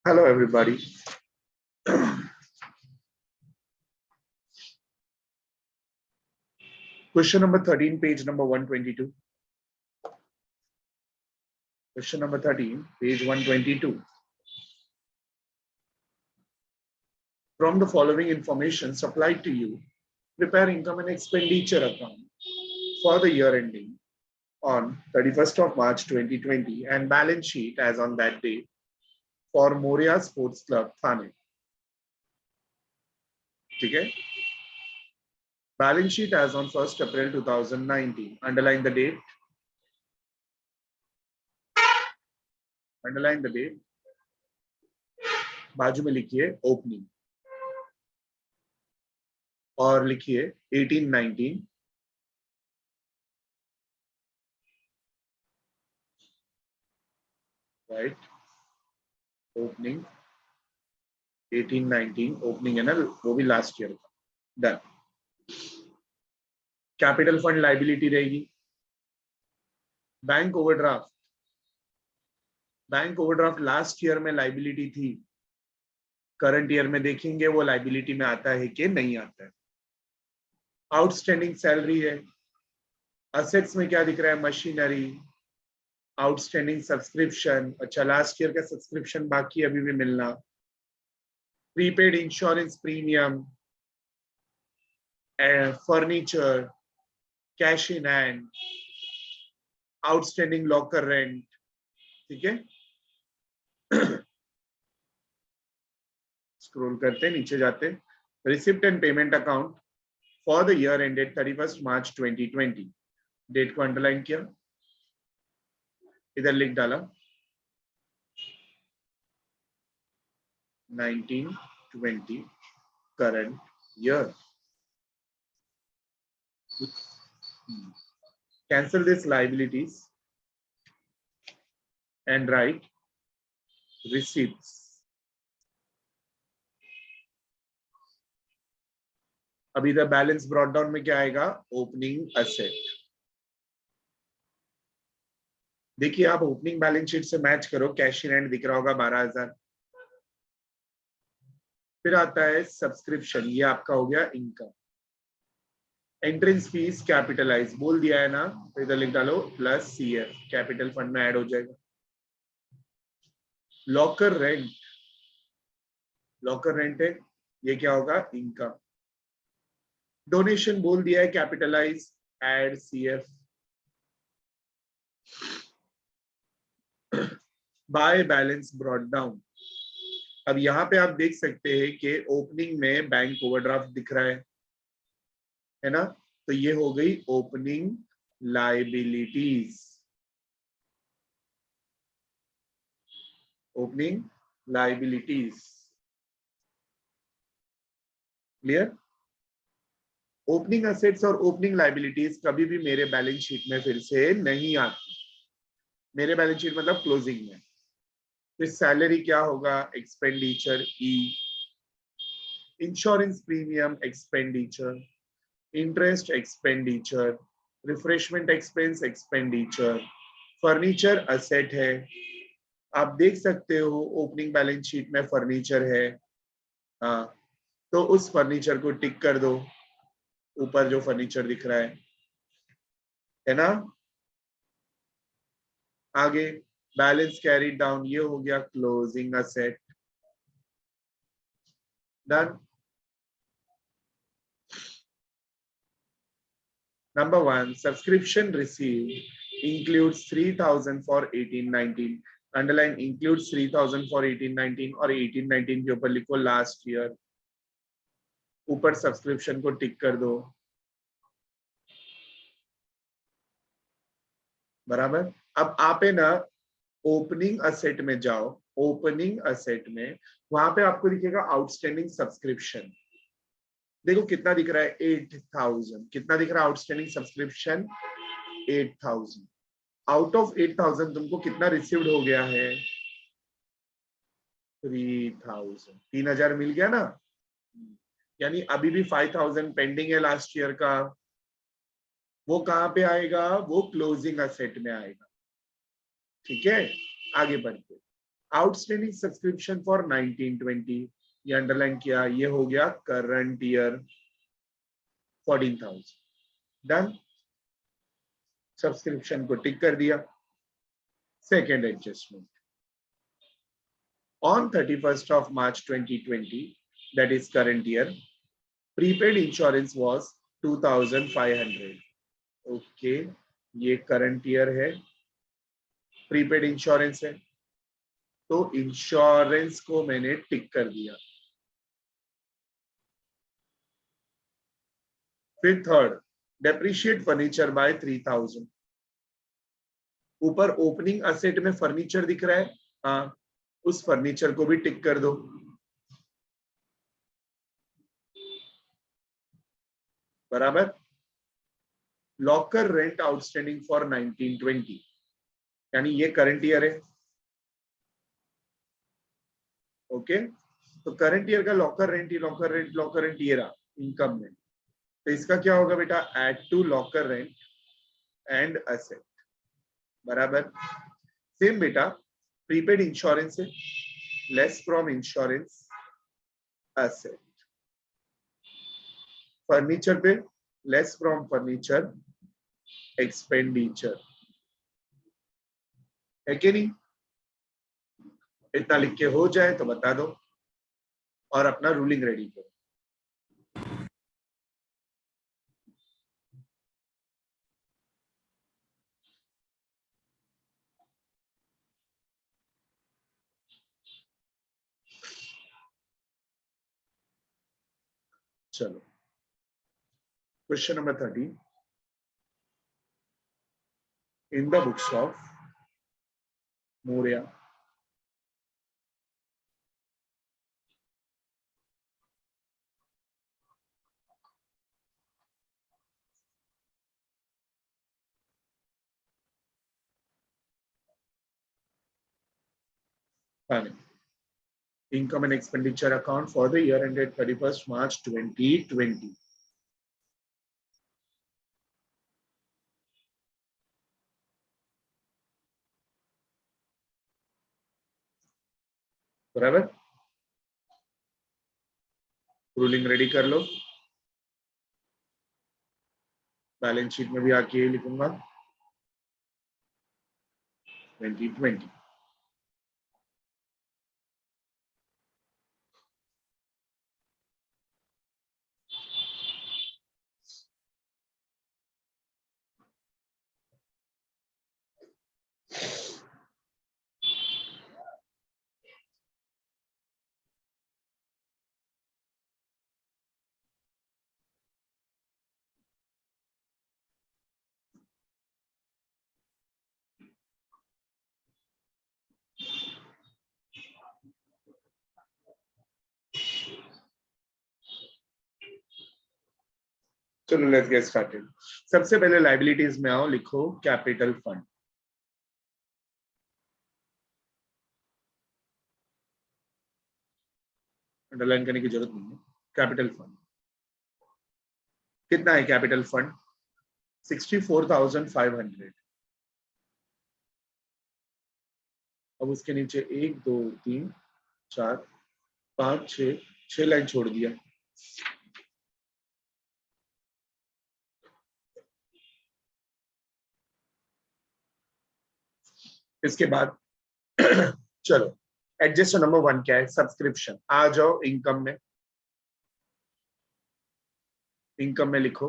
Hello, everybody. Question number 13, page number 122. Question number 13, page 122. From the following information supplied to you, prepare income and expenditure account for the year ending on 31st of March 2020 and balance sheet as on that date for Moria Sports Club, Thane. Okay? Balance sheet as on 1st April 2019. Underline the date. Underline the date. बाजू में लिखिए opening और लिखिए 1819 right opening 1819 opening है ना वो भी last year का डन कैपिटल फंड लायबिलिटी रहेगी बैंक ओवरड्राफ्ट लास्ट ईयर में लायबिलिटी थी करंट ईयर में देखेंगे वो लायबिलिटी में आता है कि नहीं आता है आउटस्टैंडिंग सैलरी है असेट्स में क्या दिख रहा है मशीनरी आउटस्टैंडिंग सब्सक्रिप्शन अच्छा लास्ट ईयर का सब्सक्रिप्शन बाकी अभी भी मिलना prepaid insurance premium furniture cash in hand outstanding locker rent ठीक है स्क्रॉल करते नीचे जाते receipt and payment account for the year ended 31st March 2020 date को अंडरलाइन किया इधर लिख डाला 1920 current year cancel this liabilities and write receipts अभी द बैलेंस ब्रॉट डाउन में क्या आएगा ओपनिंग असेट देखिए आप ओपनिंग बैलेंस शीट से मैच करो कैश इन हैंड दिख रहा होगा 12,000 फिर आता है सब्सक्रिप्शन ये आपका हो गया इनकम एंट्रेंस फीस कैपिटलाइज बोल दिया है ना तो इधर लिख डालो प्लस सीएफ कैपिटल फंड में ऐड हो जाएगा लॉकर रेंट है ये क्या होगा इनकम डोनेशन बोल दिया है capitalise add CF by balance brought down अब यहां पे आप देख सकते हैं कि ओपनिंग में बैंक ओवरड्राफ्ट दिख रहा है ना तो ये हो गई opening liabilities clear opening assets और ओपनिंग लायबिलिटीज कभी भी मेरे बैलेंस शीट में फिर से नहीं आती मेरे बैलेंस शीट मतलब क्लोजिंग में फिर सैलरी क्या होगा एक्सपेंडिचर ई insurance premium expenditure interest expenditure refreshment expense expenditure furniture asset है आप देख सकते हो ओपनिंग बैलेंस शीट में फर्नीचर है हाँ तो उस फर्नीचर को टिक कर दो ऊपर जो फर्नीचर दिख रहा है ना आगे बैलेंस कैरीड डाउन ये हो गया closing asset done Number 1, subscription received includes 3,000 for 1819. Underline includes 3,000 for 1819 और 1819 के ऊपर लिखो लास्ट ईयर ऊपर सब्सक्रिप्शन को टिक कर दो बराबर अब आप है ना ओपनिंग असेट में जाओ ओपनिंग असेट में वहां पे आपको दिखेगा आउटस्टैंडिंग सब्सक्रिप्शन देखो कितना दिख रहा है 8,000 कितना दिख रहा है आउटस्टैंडिंग सब्सक्रिप्शन 8,000 आउट ऑफ 8,000 तुमको कितना रिसीव्ड हो गया है 3,000 3,000 मिल गया ना यानी अभी भी 5,000 पेंडिंग है लास्ट ईयर का वो कहां पे आएगा वो क्लोजिंग असेट में आएगा ठीक है आगे बढ़ते आउटस्टैंडिंग सब्सक्रिप्शन फॉर 1920 ये अंडरलाइन किया, ये हो गया करंट ईयर 14,000 डन। सब्सक्रिप्शन को टिक कर दिया। Second adjustment on 31st of March 2020, that is current year, prepaid insurance was 2,500. Okay, ये करंट ईयर है, प्रीपेड इंश्योरेंस है, तो इंश्योरेंस को मैंने टिक कर दिया। फिर थर्ड, डेप्रिशिएट फर्नीचर बाय 3,000। ऊपर ओपनिंग असेट में फर्नीचर दिख रहा है, हाँ, उस फर्नीचर को भी टिक कर दो। बराबर। लॉकर रेंट आउटस्टैंडिंग फॉर 1920, यानी ये करंट ईयर है। ओके, तो करंट ईयर का लॉकर रेंट ये रहा इनकम में, तो इसका क्या होगा बेटा, add to locker rent and asset. बराबर। सेम बेटा, प्रीपेड इंश्योरेंस है, less from insurance asset. Furniture पे लेस फ्रॉम फर्नीचर एक्सपेंडिचर, है कि नहीं? इतना लिख के हो जाए तो बता दो और अपना रूलिंग रेडी करो। चलो, question number 30 in the books of Maurya income and expenditure account for the year ended 31st March 2020. बराबर, रूलिंग रेडी कर लो। बैलेंस शीट में भी आके लिखूंगा 2020। चलो लेट्स गेट स्टार्टेड। सबसे पहले लाइबिलिटीज में आओ, लिखो कैपिटल फंड। अंडरलाइन करने की जरूरत नहीं है। कैपिटल फंड कितना है? Capital fund 64,500। अब उसके नीचे 1 2 3 4 5 6 लाइन छोड़ दिया। इसके बाद चलो, एडजस्ट नंबर 1 क्या है? सब्सक्रिप्शन। आ जाओ इनकम में, इनकम में लिखो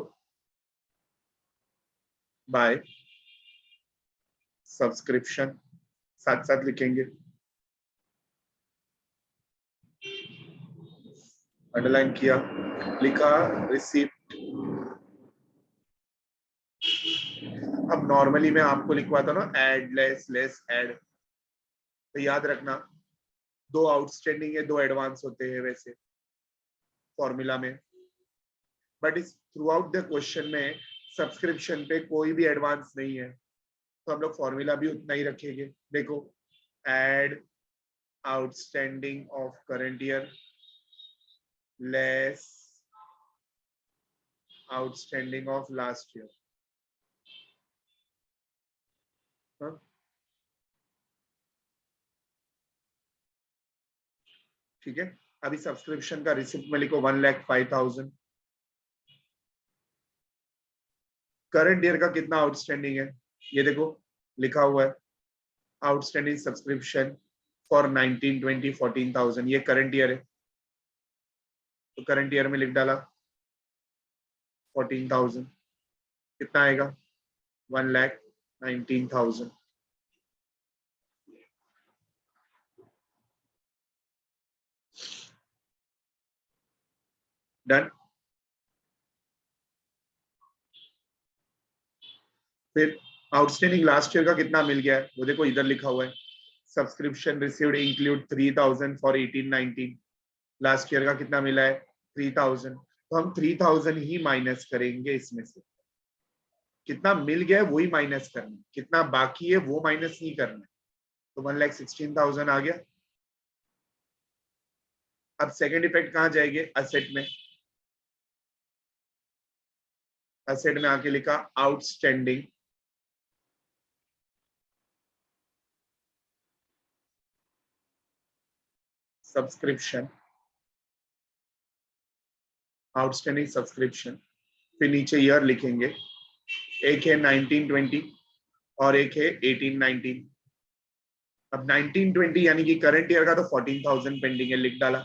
बाय सब्सक्रिप्शन, साथ साथ लिखेंगे। अंडरलाइन किया, लिखा रिसीप्ट। अब नॉर्मली मैं आपको लिखवाता ना ऐड लेस लेस ऐड, तो याद रखना 2 आउटस्टैंडिंग है, 2 एडवांस होते हैं वैसे फॉर्मूला में, बट इस थ्रू आउट द क्वेश्चन में सब्सक्रिप्शन पे कोई भी एडवांस नहीं है, तो हम लोग फॉर्मूला भी उतना ही रखेंगे। देखो, add outstanding of current year less outstanding of last year. ठीक है, अभी सब्सक्रिप्शन का रिसिप्ट में लिखो 1,05,000। करंट ईयर का कितना आउटस्टैंडिंग है, ये देखो लिखा हुआ है, आउटस्टैंडिंग सब्सक्रिप्शन फॉर 1920 14,000, ये करंट ईयर है, तो करंट ईयर में लिख डाला 14,000, कितना आएगा 1,19,000। डन। फिर आउटस्टैंडिंग लास्ट ईयर का कितना मिल गया है वो देखो इधर लिखा हुआ है, subscription received include 3,000 for 18-19, last year का कितना मिला है 3,000, तो हम 3,000 ही माइनस करेंगे इसमें से, कितना मिल गया है वही माइनस करना है, कितना बाकी है वो माइनस नहीं करना है, तो 1,16,000 आ गया। अब सेकेंड इफेक्ट कहाँ जाएंगे, असेट में, असेट में आके लिखा आउटस्टैंडिंग सब्सक्रिप्शन, आउटस्टैंडिंग सब्सक्रिप्शन, फिर नीचे ईयर लिखेंगे, एक है 1920 और एक है 18-19। अब 1920 यानी कि करंट ईयर का तो 14,000 पेंडिंग है, लिख डाला।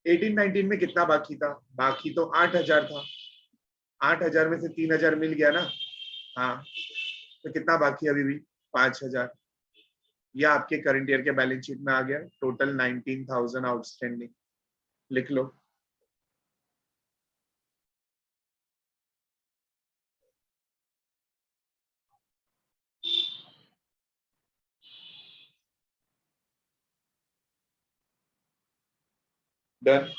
18-19 में कितना बाकी था, बाकी तो 8,000 था, 8,000 में से 3,000 मिल गया ना, हाँ, तो कितना बाकी है अभी भी 5,000, यह आपके करंट ईयर के बैलेंस शीट में आ गया, टोटल 19,000 आउटस्टैंडिंग, लिख लो। Done.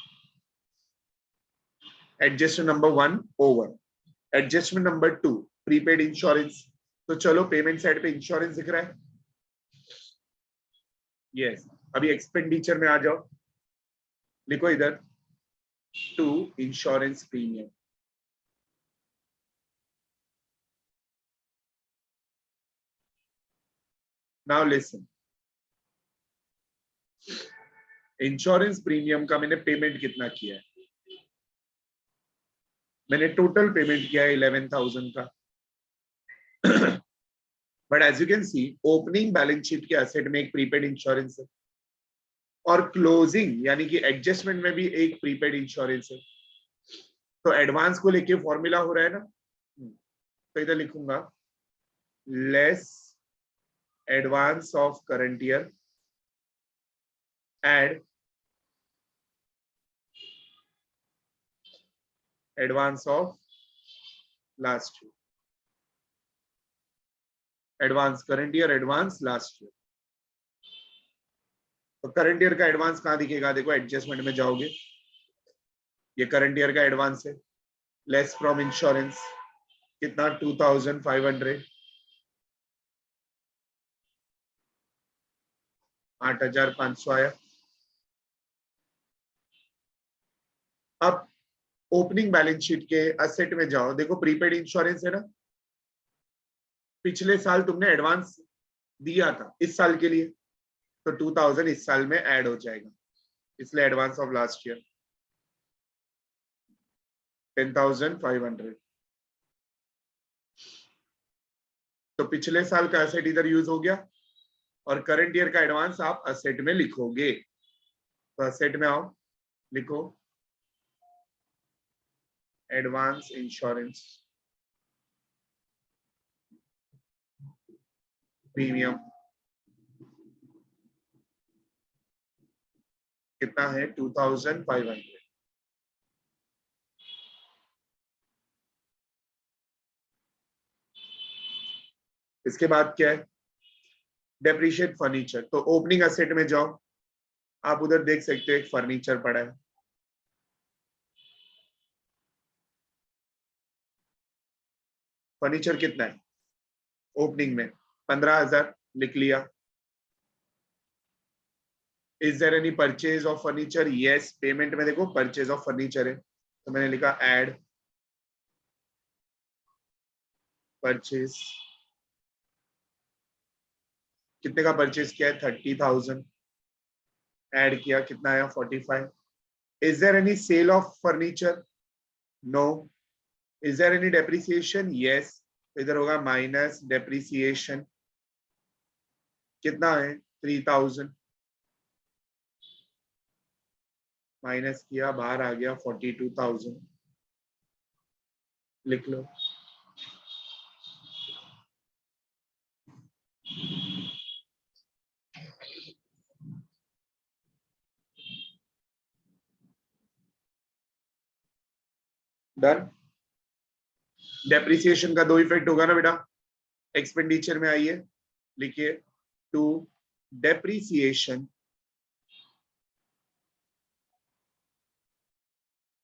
Adjustment number 1 over. Adjustment number 2 prepaid insurance, तो चलो पेमेंट साइड पे इंश्योरेंस दिख रहा है, यस, अभी एक्सपेंडिचर में आ जाओ, लिखो इधर to insurance premium, now listen, insurance premium का मैंने पेमेंट कितना किया है, मैंने टोटल पेमेंट किया है 11,000 का, but as you can see opening balance sheet के एसेट में एक प्रीपेड इंश्योरेंस है और क्लोजिंग यानी कि एडजस्टमेंट में भी एक प्रीपेड इंश्योरेंस है, तो एडवांस को लेके फॉर्मूला हो रहा है ना, तो इधर लिखूंगा less advance of current year add advance of last year, advance current year advance last year, तो करंट ईयर का एडवांस कहां दिखेगा, देखो एडजस्टमेंट में जाओगे, ये करंट ईयर का एडवांस है, लेस फ्रॉम इंश्योरेंस, कितना 2,500, 8,500 आया। अब ओपनिंग बैलेंस शीट के असेट में जाओ, देखो प्रीपेड इंश्योरेंस है ना, पिछले साल तुमने एडवांस दिया था इस साल के लिए, तो 2,000 इस साल में ऐड हो जाएगा, इसलिए एडवांस ऑफ लास्ट ईयर 10,500, तो पिछले साल का असेट इधर यूज हो गया और करंट ईयर का एडवांस आप असेट में लिखोगे, तो असेट में आओ, लिखो एडवांस इंश्योरेंस प्रीमियम, कितना है 2,500। इसके बाद क्या है, डेप्रिशिएट फर्नीचर, तो ओपनिंग असेट में जाओ, आप उधर देख सकते हो एक फर्नीचर पड़ा है, फर्नीचर कितना है ओपनिंग में 15,000, लिख लिया। Is there any purchase of furniture, yes, payment में देखो परचेज ऑफ फर्नीचर है, तो मैंने लिखा एड परचेज, कितने का परचेज किया है 30,000, ऐड किया, कितना आया 45। Is there any sale of furniture? No. Is there any depreciation? Yes. इधर होगा माइनस डेप्रिसिएशन, कितना है 3000, माइनस किया बाहर आ गया 42,000, लिख लो। डन। डेप्रिसिएशन का दो इफेक्ट होगा ना बेटा, एक्सपेंडिचर में आइए, लिखिए टू डेप्रिसिएशन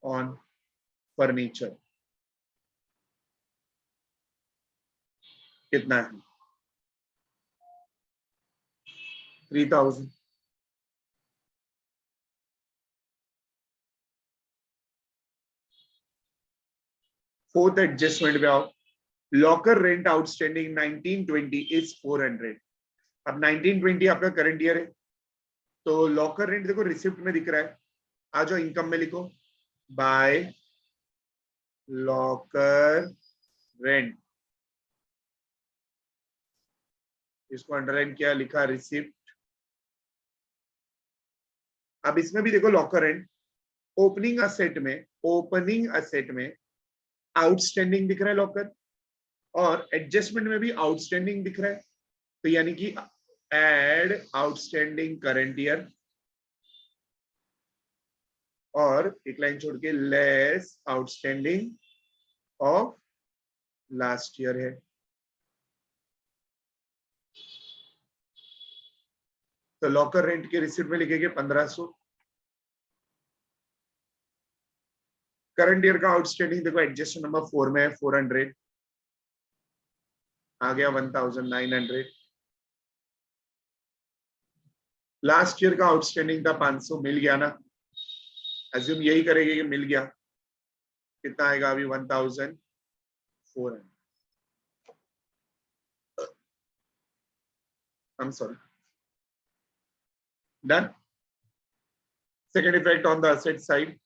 ऑन फर्नीचर, कितना है 3000। फोर्थ एडजस्टमेंट पे आओ। Locker rent outstanding 1920 is 400। अब 1920 आपका करंट ईयर है, तो लॉकर रेंट देखो रिसिप्ट में दिख रहा है, आ जाओ इनकम में लिखो, बाय लॉकर रेंट, इसको अंडरलाइन किया, लिखा रिसिप्ट। अब इसमें भी देखो लॉकर रेंट ओपनिंग असेट में आउटस्टैंडिंग दिख रहा है लॉकर, और एडजस्टमेंट में भी आउटस्टैंडिंग दिख रहा है, तो यानी कि एड आउटस्टैंडिंग करंट ईयर और एक लाइन छोड़ के less outstanding of last year है। तो लॉकर रेंट के रिसिप्ट में लिखेंगे 1500। करंट ईयर का आउटस्टैंडिंग देखो एडजस्ट नंबर 4 में है 400, आ गया 1900। लास्ट ईयर का आउटस्टैंडिंग था 500, मिल गया ना, अज्यूम यही करेंगे कि मिल गया, कितना आएगा अभी 1400। I'm sorry. Done. Second effect on the asset side,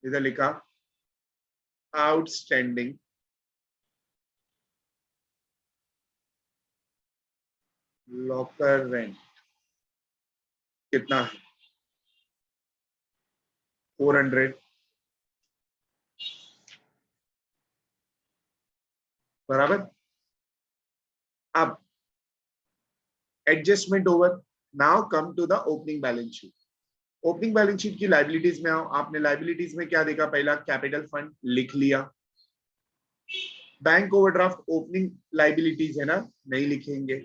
इधर लिखा आउटस्टैंडिंग लॉकर रेंट, कितना है 400, बराबर। अब adjustment over, now come to the opening balance sheet. Opening balance sheet की लाइबिलिटीज में आओ। आपने लाइबिलिटीज में क्या देखा, पहला कैपिटल फंड लिख लिया, बैंक ओवरड्राफ्ट ओपनिंग लाइबिलिटीज है ना, नहीं लिखेंगे।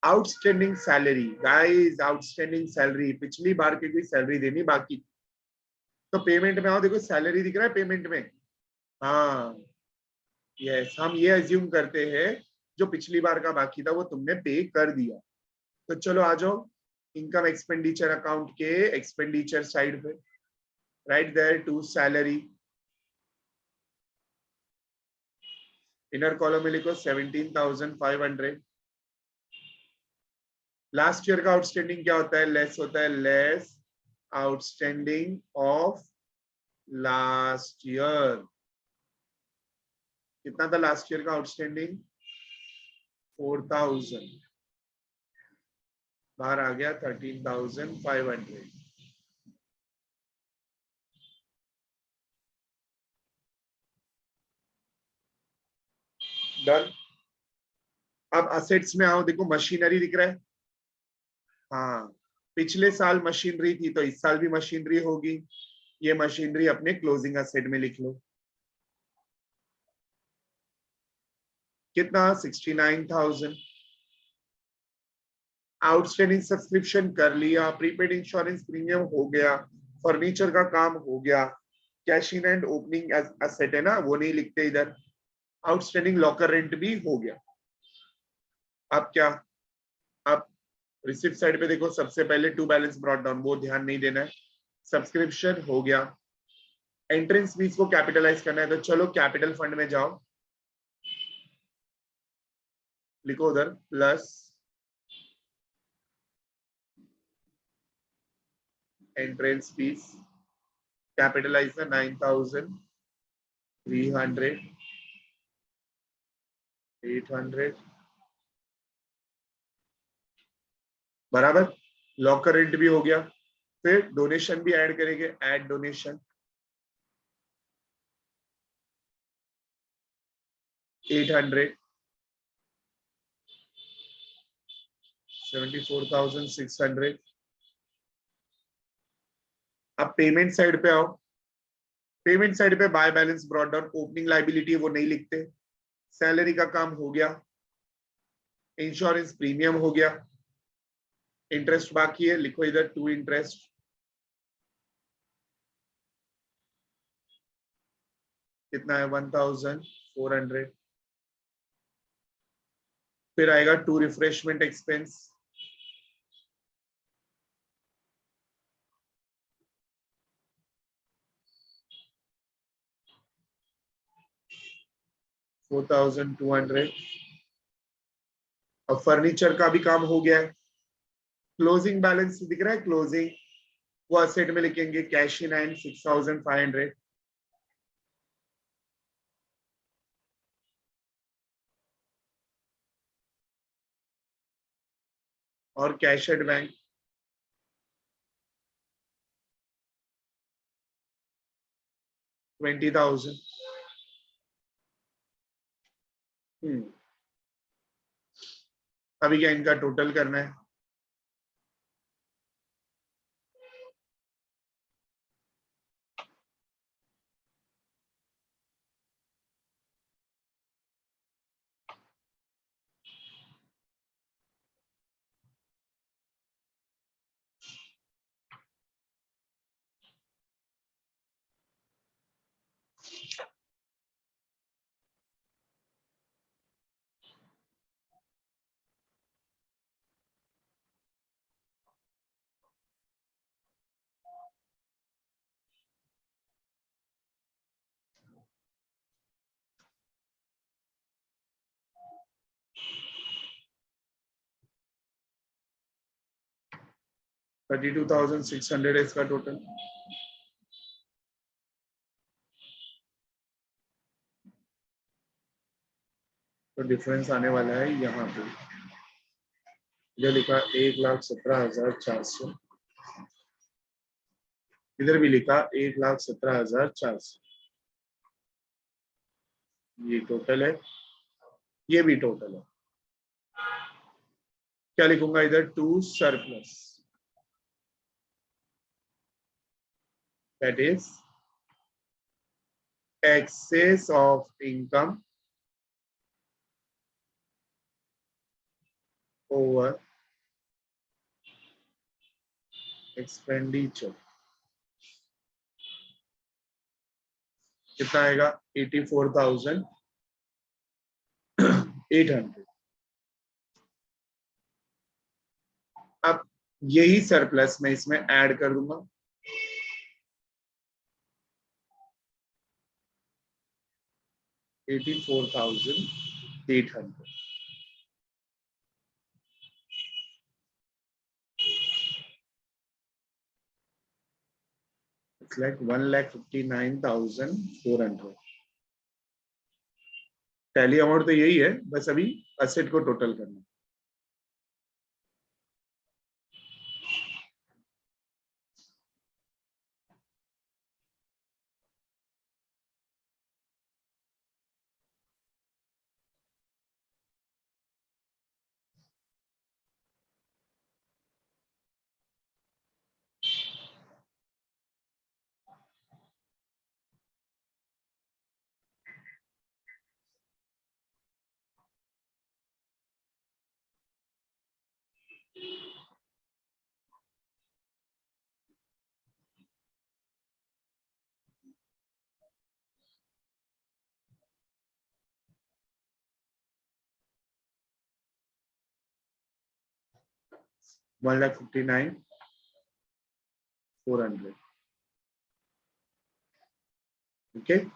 Outstanding salary, guys outstanding salary, पिछली बार की कोई सैलरी देनी बाकी, तो पेमेंट में आओ, देखो सैलरी दिख रहा है पेमेंट में, हाँ यस, हम ये अज्यूम करते हैं जो पिछली बार का बाकी था वो तुमने पे कर दिया। तो चलो आ जाओ इनकम एक्सपेंडिचर अकाउंट के एक्सपेंडिचर साइड पे, write there to salary, inner column में लिखो 17,500। लास्ट ईयर का आउटस्टैंडिंग क्या होता है, लेस होता है, less outstanding of last year, कितना था लास्ट ईयर का आउटस्टैंडिंग 4,000, बाहर आ गया 13,500। डन। अब असेट्स में आओ, देखो मशीनरी दिख रहा है, हाँ पिछले साल मशीनरी थी तो इस साल भी मशीनरी होगी, ये मशीनरी अपने क्लोजिंग असेट में लिख लो, कितना 69,000। आउटस्टैंडिंग सब्सक्रिप्शन कर लिया, प्रीपेड इंश्योरेंस प्रीमियम हो गया, फर्नीचर का काम हो गया, cash in and opening asset है ना वो नहीं लिखते इधर, आउटस्टैंडिंग लॉकर रेंट भी हो गया। अब क्या, अब रिसिप्ट साइड पे देखो, सबसे पहले टू बैलेंस ब्रॉट डाउन, वो ध्यान नहीं देना है, सब्सक्रिप्शन हो गया, एंट्रेंस फीस को कैपिटलाइज करना है, तो चलो कैपिटल फंड में जाओ, लिखो उधर plus entrance fees, capitalize the 9,300, 800 बराबर. लॉकर रेंट भी हो गया. फिर डोनेशन भी ऐड करेंगे. Add donation 800, 74,600. अब पेमेंट साइड पे आओ. पेमेंट साइड पे bye balance brought down. Opening liability वो नहीं लिखते. सैलरी का काम हो गया. इंश्योरेंस प्रीमियम हो गया. इंटरेस्ट बाकी है. लिखो इधर टू इंटरेस्ट. कितना है 1,400. फिर आएगा टू रिफ्रेशमेंट एक्सपेंस. $4,200. अब फर्नीचर का भी काम हो गया है. क्लोजिंग बैलेंस दिख रहा है. क्लोजिंग वो असेट में लिखेंगे. Cash in hand 6,500. और कैश एट बैंक 20,000. अभी क्या इनका टोटल करना है. $32,600 है इसका टोटल. तो डिफरेंस आने वाला है यहाँ पे. इधर लिखा 1,17,400. इधर भी लिखा 1,17,400. ये टोटल है. ये भी टोटल है. क्या लिखूंगा इधर. To surplus. That is excess of income over expenditure. कितना आएगा 84,800. अब यही सरप्लस मैं इसमें ऐड कर दूंगा. $84,800. It's like 1,59,400. टैली अमाउंट तो यही है. बस अभी असेट को टोटल करना. $1,59,400. Okay.